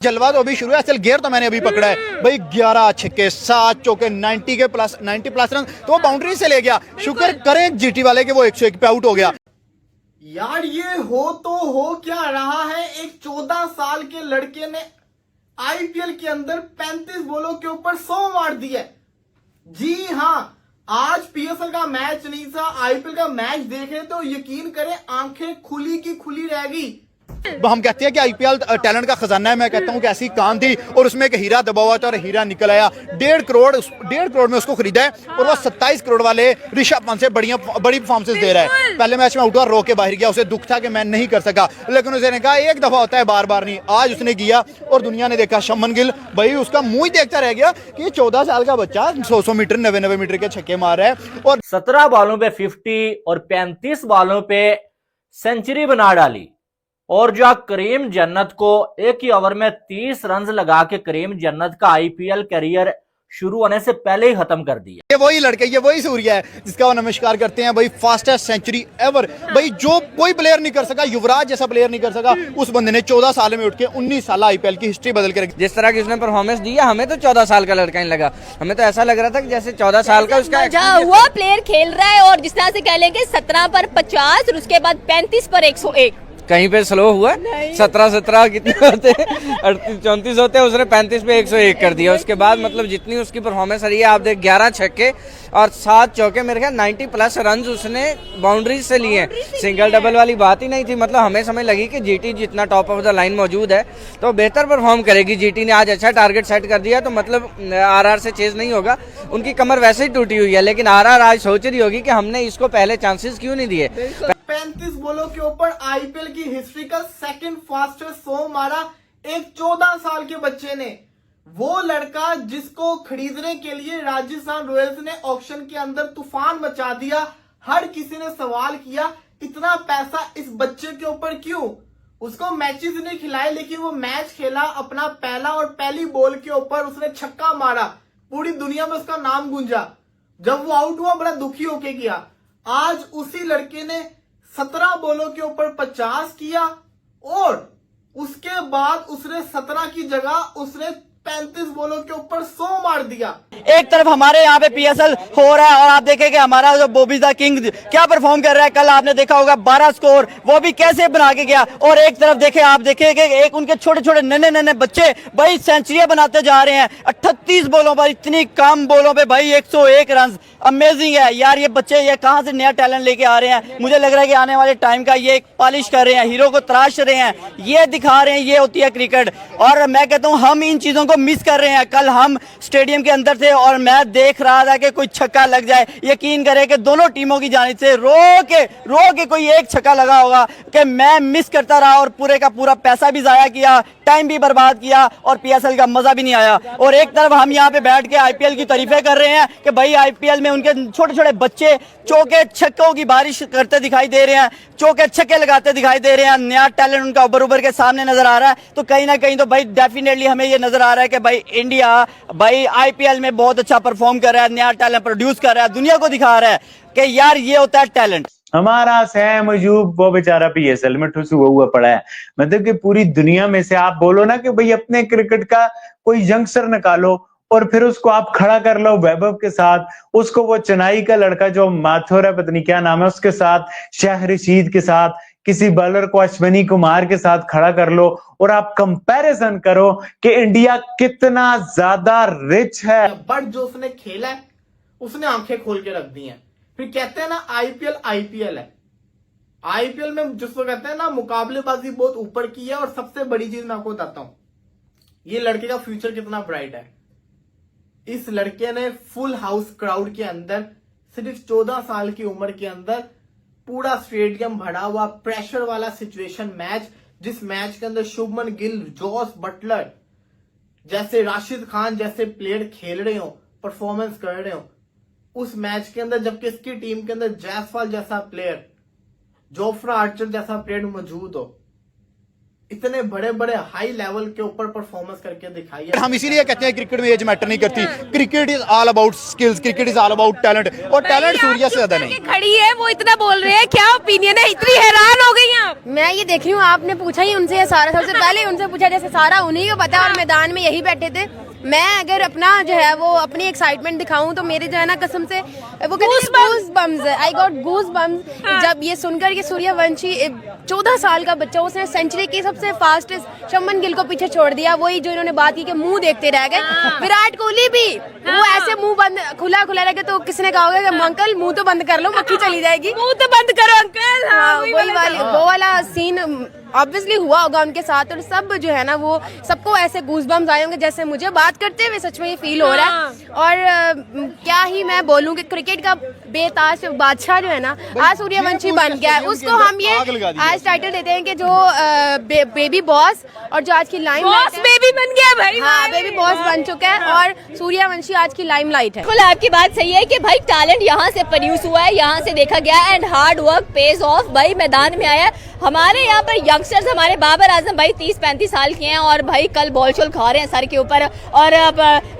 जलवा तो अभी शुरू है, असल गियर तो मैंने अभी पकड़ा है भाई। 11 छक्के 7 चौके 90 के प्लस 90 प्लस रन तो वो बाउंड्री से ले गया। शुक्र करें जीटी वाले के वो 101 पे आउट हो गया। यार ये हो क्या रहा है। एक 14 साल के लड़के ने आईपीएल के अंदर 35 बॉलों के ऊपर 100 मार दिया। जी हाँ, आज पीएसएल का मैच नहीं था, आईपीएल का मैच देख रहे तो यकीन करें आंखें खुली की खुली रहेगी। हम कहते हैं कि आईपीएल टैलेंट का खजाना है। मैं कहता हूं कि ऐसी कान थी और उसमें एक हीरा दबा हुआ था और हीरा निकल आया। 1.5 करोड़ में उसको खरीदा है और वो 27 करोड़ वाले ऋषभ पंत से बड़ी परफॉर्मेंस दे रहा है। पहले मैच में आउट हुआ, रो के बाहर गया, उसे दुख था कि मैं नहीं कर सका, लेकिन उसने कहा एक दफा होता है, बार बार नहीं। आज उसने किया और दुनिया ने देखा। शुभमन गिल भाई उसका मुंह ही देखता रह गया कि 14 साल का बच्चा 100 मीटर 90 मीटर के छक्के मार रहा है। और 17 बॉलों पे 50 और 35 बॉलों पे सेंचुरी बना डाली। और जो करीम जन्नत को एक ही ओवर में 30 रन लगा के करीम जन्नत का आईपीएल करियर शुरू होने से पहले ही खत्म कर दिया। ये वही लड़के, ये वही सूर्या है जिसका वो नमस्कार करते हैं भाई। फास्टेस्ट सेंचुरी एवर भाई, जो कोई प्लेयर नहीं कर सका, युवराज जैसा प्लेयर नहीं कर सका, उस बंदे ने 14 साल में उठ के 19 साल आईपीएल की हिस्ट्री बदल के रखी। जिस तरह की उसने परफॉर्मेंस दी है, हमें तो 14 साल का लड़का ही लगा। हमें तो ऐसा लग रहा था कि जैसे 14 साल का उसका वो प्लेयर खेल रहा है। और जिस तरह से कह लेंगे 17 पर 50 और उसके बाद 35 पर 101। कहीं पे स्लो हुआ। 17 कितने होते हैं, 38 34 होते हैं, उसने 35 पे 101 कर दिया। उसके बाद मतलब जितनी उसकी परफॉर्मेंस रही है, आप देख 11 छक्के और 7 चौके, मेरे ख्याल 90 प्लस रन उसने बाउंड्रीज से लिए। सिंगल डबल वाली बात ही नहीं थी। मतलब हमें समझ लगी कि जीटी जितना टॉप ऑफ द लाइन मौजूद है तो बेहतर परफॉर्म करेगी। जीटी ने आज अच्छा टारगेट सेट कर दिया तो मतलब आरआर से चेज नहीं होगा। उनकी कमर वैसे ही टूटी हुई है, लेकिन आरआर आज सोच रही होगी कि हमने इसको पहले चांसेस क्यों नहीं दिए। 35 बॉलों के ऊपर आईपीएल की हिस्ट्री का सेकंड फास्टेस्ट 100 मारा एक 14 साल के बच्चे ने। वो लड़का जिसको खरीदने के लिए राजस्थान रॉयल्स ने ऑक्शन के अंदर तूफान मचा दिया। हर किसी ने सवाल किया इतना पैसा इस बच्चे के ऊपर क्यों। उसको मैचेस नहीं खिलाए, लेकिन वो मैच खेला, अपना पहला और पहली बॉल के ऊपर उसने छक्का मारा, पूरी दुनिया में उसका नाम गूंजा। जब वो आउट हुआ बड़ा दुखी होके किया। आज उसी लड़के ने 17 बॉलों के ऊपर 50 किया और उसके बाद उसने 17 की जगह उसने 35 बॉलों के ऊपर 100 मार दिया। एक तरफ हमारे यहाँ पे पीएसएल हो रहा है और आप देखेंगे हमारा जो बॉबी द किंग क्या परफॉर्म कर रहा है। कल आपने देखा होगा 12 स्कोर, वो भी कैसे बना के गया। और एक तरफ देखे, आप देखेंगे एक उनके छोटे छोटे नन्हे बच्चे भाई सेंचुरियां बनाते जा रहे हैं। 38 बॉलों पर, इतनी कम बॉलों पे भाई 101 रन। अमेजिंग है यार, ये बच्चे ये कहां से नया टैलेंट लेके आ रहे हैं। मुझे लग रहा है कि आने वाले टाइम का ये पॉलिश कर रहे हैं, हीरो को तराश रहे हैं, ये दिखा रहे हैं, ये होती है क्रिकेट। और मैं कहता हूं हम इन चीजों को मिस कर रहे हैं। कल हम स्टेडियम के अंदर थे और मैं देख रहा था कि कोई छक्का लग जाए। यकीन करें कि दोनों टीमों की जानिब से रो के कोई एक छक्का लगा होगा कि मैं मिस करता रहा और पूरे का पूरा पैसा भी जाया किया, टाइम भी बर्बाद किया और पीएसएल का मजा भी नहीं आया। और एक तरफ हम यहाँ पे बैठ के आईपीएल की तारीफें कर रहे हैं कि भाई आईपीएल में उनके छोटे छोटे बच्चे चौके छक्कों की बारिश करते दिखाई दे रहे हैं, चौके छक्के लगाते दिखाई दे रहे हैं। नया टैलेंट उनका उभर के सामने नजर आ रहा है। तो कहीं ना कहीं तो भाई डेफिनेटली हमें ये नजर आ रहा है कि भाई इंडिया भाई आईपीएल में बहुत अच्छा परफॉर्म कर रहा है, नया टैलेंट प्रोड्यूस कर रहा है, दुनिया को दिखा रहा है कि यार ये होता है टैलेंट। हमारा सैम अयूब वो बेचारा पीएसएल में ठुस हुआ पड़ा है। मतलब कि पूरी दुनिया में से आप बोलो ना कि भाई अपने क्रिकेट का कोई यंगस्टर निकालो और फिर उसको आप खड़ा कर लो वैभव के साथ, उसको वो चेन्नई का लड़का जो माथुर है, पता नहीं क्या नाम है, उसके साथ, शाह रशीद के साथ, किसी बॉलर को अश्विनी कुमार के साथ खड़ा कर लो और आप कंपैरिजन करो कि इंडिया कितना ज्यादा रिच है। बट जो उसने खेला है उसने आंखें खोल के रख दी हैं। फिर कहते हैं ना आईपीएल है। आईपीएल में जिसको कहते हैं ना मुकाबलेबाजी बहुत ऊपर की है। और सबसे बड़ी चीज मैं आपको बताता हूं, ये लड़के का फ्यूचर कितना ब्राइट है। इस लड़के ने फुल हाउस क्राउड के अंदर सिर्फ 14 साल की उम्र के अंदर पूरा स्टेडियम भरा हुआ प्रेशर वाला सिचुएशन मैच, जिस मैच के अंदर शुभमन गिल, जॉस बटलर जैसे, राशिद खान जैसे प्लेयर खेल रहे हो, परफॉर्मेंस कर रहे हो उस मैच के अंदर, जबकि इसकी टीम के अंदर जायसवाल जैसा प्लेयर, जोफ्रा आर्चर जैसा प्लेयर मौजूद हो। इतने बड़े बड़े हाई लेवल के ऊपर परफॉर्मेंस करके दिखाई है। हम इसीलिए कहते हैं क्रिकेट में एज मैटर नहीं करती, cricket is all about skills, cricket is all about talent, और टैलेंट सूर्या से ज्यादा नहीं। खड़ी है वो इतना बोल रहे हैं, क्या ओपिनियन है? इतनी हैरान हो गई आप। मैं ये देख रही हूँ, आपने पूछा ही उनसे सारा, सबसे पहले उनसे पूछा, जैसे सारा उन्हीं को पता है और मैदान में यही बैठे थे। मैं अगर अपना जो है वो अपनी एक्साइटमेंट दिखाऊं तो मेरे जो है ना कसम से वो गूज बम्स है, आई गॉट गूज बम्स जब ये सुनकर कि सूर्यवंशी 14 साल का बच्चा, उसने सेंचुरी की सबसे फास्टेस्ट शुभमन गिल को पीछे छोड़ दिया। वही जो इन्होंने बात की कि मुंह देखते रह गए, विराट कोहली भी वो ऐसे मुंह बंद खुला रह गया तो किसने कहा होगा कि अंकल मुंह तो बंद कर लो, मक्खी चली जाएगी, मुंह तो बंद करो अंकल। वो वाला सीन ऑब्वियसली हुआ होगा उनके साथ, और सब जो है ना वो सबको ऐसे गूज़बम्स आए होंगे जैसे मुझे बात करते हुए सच में ये फील हो रहा है। और क्या ही मैं बोलूं कि क्रिकेट का बेताज बादशाह जो है ना आज सूर्यवंशी बन गया है। उसको हम ये आज टाइटल देते हैं कि जो बेबी बॉस, और जो आज की लाइम बेबी बन गया भाई, हाँ बेबी बॉस बन चुका है और सूर्यवंशी आज की लाइमलाइट है। बिल्कुल आपकी बात सही है कि भाई टैलेंट यहाँ से प्रोड्यूस हुआ है, यहाँ से देखा गया है, and hard work page of. भाई मैदान में आया है। हमारे यहाँ पर यंगस्टर्स, हमारे बाबर आजम भाई 30-35 साल के हैं और भाई कल बॉल शॉल खा रहे हैं सर के ऊपर, और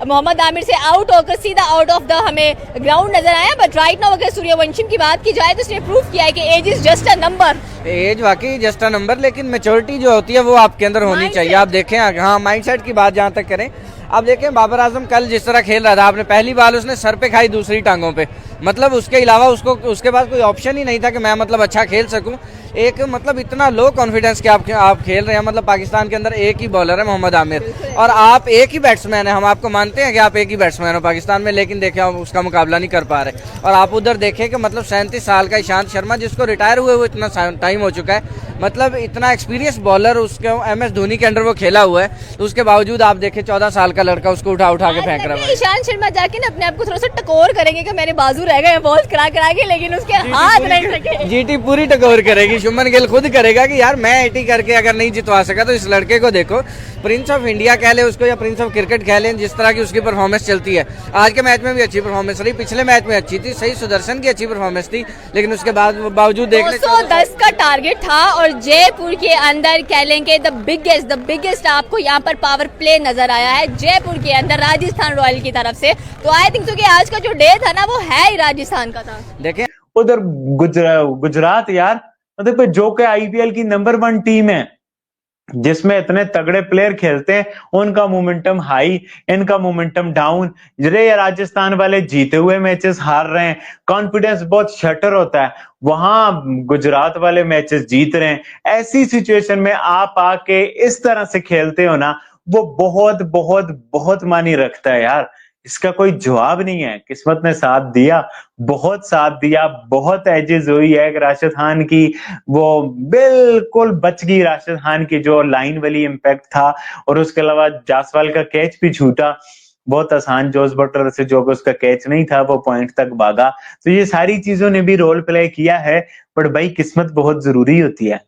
मोहम्मद आमिर से आउट होकर सीधा आउट ऑफ द हमें ग्राउंड नजर आया। बट राइट नाउ अगर सूर्यवंशी की बात की जाए तो उसने प्रूव किया है कि age is just a number. Age वाकई जस्ट अ नंबर, लेकिन मेच्योरिटी जो होती है वो आपके अंदर होनी चाहिए। आप देखें, हाँ माइंडसेट की बात जहाँ तक करें, आप देखें बाबर आजम कल जिस तरह खेल रहा था, आपने पहली बाल उसने सर पे खाई दूसरी टांगों पे, मतलब उसके अलावा उसको उसके पास कोई ऑप्शन ही नहीं था कि मैं मतलब अच्छा खेल सकूं। एक मतलब इतना लो कॉन्फिडेंस के आप खेल रहे हैं। मतलब पाकिस्तान के अंदर एक ही बॉलर है मोहम्मद आमिर, और आप एक ही बैट्समैन है। हम आपको मानते हैं कि आप एक ही बैट्समैन हो पाकिस्तान में, लेकिन देखें आप उसका मुकाबला नहीं कर पा रहे। और आप उधर देखें कि मतलब 37 साल का ईशांत शर्मा, जिसको रिटायर हुए हुए इतना टाइम हो चुका है, मतलब इतना एक्सपीरियंस बॉलर, उसके MS धोनी के अंडर वो खेला हुआ है, तो उसके बावजूद आप देखें 14 साल का लड़का उसको उठा के फेंक रहा है। ईशांत शर्मा जाके ना अपने आप को थोड़ा सा टकोर करेंगे कि मेरे बाजू रह गए बॉल करा के, लेकिन उसके हाथ नहीं सके। जीटी पूरी टकोर करेगी। शुभमन गिल खुद करेगा कि यार मैं 80 करके अगर नहीं जितवा सका तो इस लड़के को देखो, प्रिंस ऑफ इंडिया कह ले उसको या प्रिंस ऑफ क्रिकेट कह लें, जिस तरह की उसकी परफॉर्मेंस चलती है। आज के मैच में भी अच्छी परफॉर्मेंस रही, पिछले मैच में अच्छी थी, सही सुदर्शन की अच्छी परफॉर्मेंस थी, लेकिन उसके बावजूद देख ले 210 का टारगेट था। और जयपुर के अंदर कह लेंगे द बिगेस्ट आपको यहाँ पर पावर प्ले नजर आया है जयपुर के अंदर राजस्थान रॉयल की तरफ से। तो आई थिंक कि आज का जो डे था ना वो है ही राजस्थान का था। देखें उधर गुजरात यार, मतलब जो के IPL की नंबर 1 टीम है, जिसमें इतने तगड़े प्लेयर खेलते हैं, उनका मोमेंटम हाई, इनका मोमेंटम डाउन। ये राजस्थान वाले जीते हुए मैचेस हार रहे हैं, कॉन्फिडेंस बहुत शटर होता है। वहां गुजरात वाले मैचेस जीत रहे हैं। ऐसी सिचुएशन में आप आके इस तरह से खेलते हो ना, वो बहुत बहुत बहुत मानी रखता है यार। इसका कोई जवाब नहीं है। किस्मत ने साथ दिया, बहुत साथ दिया, बहुत एजेस हुई है राशिद खान की, वो बिल्कुल बच गई राशिद खान की जो लाइन वाली इम्पैक्ट था। और उसके अलावा जायसवाल का कैच भी छूटा, बहुत आसान, जोस बटलर से जो उसका कैच नहीं था वो पॉइंट तक भागा। तो ये सारी चीजों ने भी रोल प्ले किया है, पर भाई किस्मत बहुत जरूरी होती है।